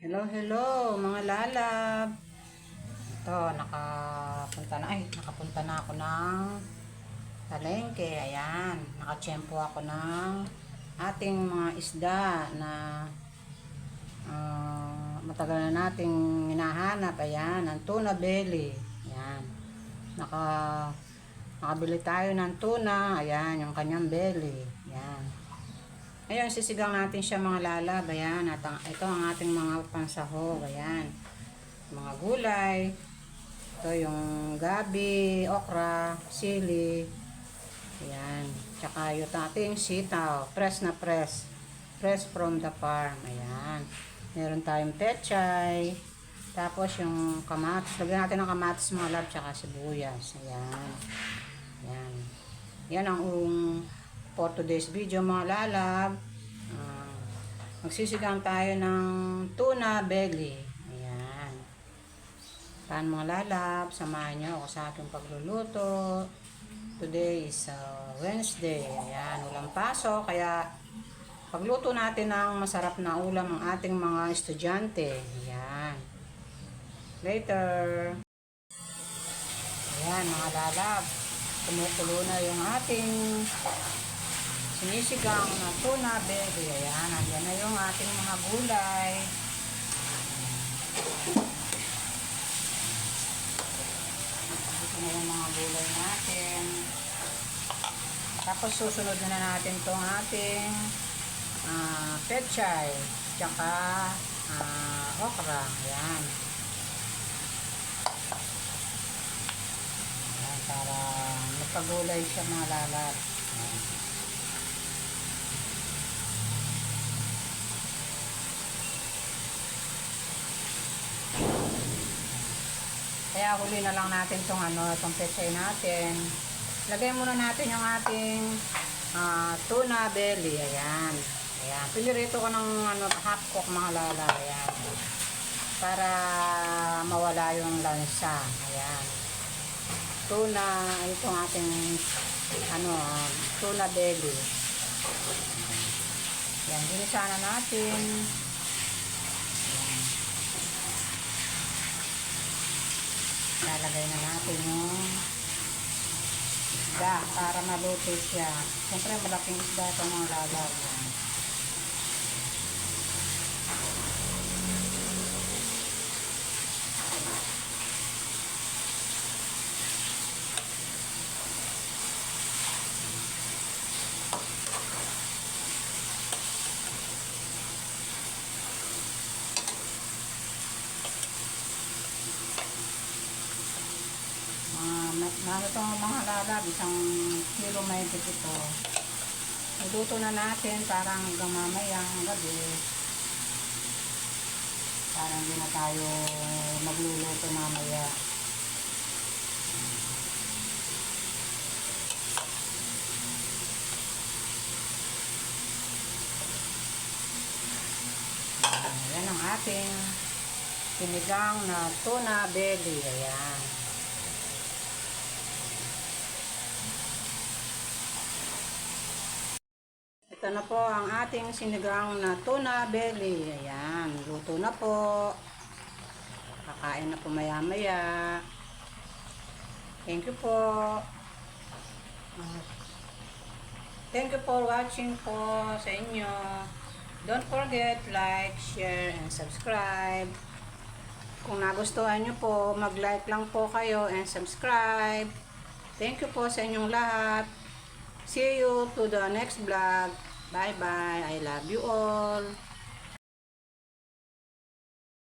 Hello, hello mga lalab. Ito, nakapunta na ako ng palengke. Ayan, nakatsyempo ako ng ating mga isda na matagal na nating hinahanap. Ayan, ang tuna belly. Ayan, nakabili tayo ng tuna. Ayan, yung kanyang belly. Ayan. Ngayon, sisigang natin siya mga lalab. Ayan, at ito ang ating mga pansahog. Ayan, mga gulay. Ito yung gabi, okra, sili. Ayan, tsaka yung ating sitaw. Press na press. Press from the farm. Ayan. Meron tayong pechay. Tapos yung kamatis. Lagyan natin ng kamatis mga lab, tsaka sibuyas. Ayan. Ayan. Yan ang for today's video mga lalab. Magsisigang tayo ng tuna belly. Ayan. Paano mga lalab, samahan nyo ako sa aking pagluluto. Today is Wednesday. Ayan, walang pasok. Kaya pagluto natin ng masarap na ulam ang ating mga estudyante. Ayan. Later. Ayan mga lalab. Kumukulo na yung ating sinisigang na tuna belly. Ayan, nandiyan na yung ating mga gulay. Ito na yung mga gulay natin. Tapos susunod na natin itong ating pechay, tsaka okra. Ayan. Ayan, para magpagulay siya mga lalab. Ayan. Kaya huli na lang natin itong pechay natin. Lagay muna natin yung ating tuna belly. Ayan. Ayan. Pinirito ko ng half cook mga lala. Ayan. Para mawala yung lansa. Ayan. Tuna, itong ating tuna belly. Ayan. Ginisa na natin. Lalagay na natin yung isda para maluto siya. Siyempre malaking isda ito mga lalab. Itong mga lalab, isang kilo may ito. Iluto na natin parang hanggang mamayang gabi. Parang hindi na tayo magluluto mamaya. Yan ang ating sinigang na tuna belly. Ayan. Ito na po ang ating sinigang na tuna belly. Ayan, luto na po. Kakain na po maya-maya. Thank you po. Thank you for watching po sa inyo. Don't forget like, share, and subscribe. Kung nagustuhan nyo po, mag-like lang po kayo and subscribe. Thank you po sa inyong lahat. See you to the next vlog. Bye-bye. I love you all.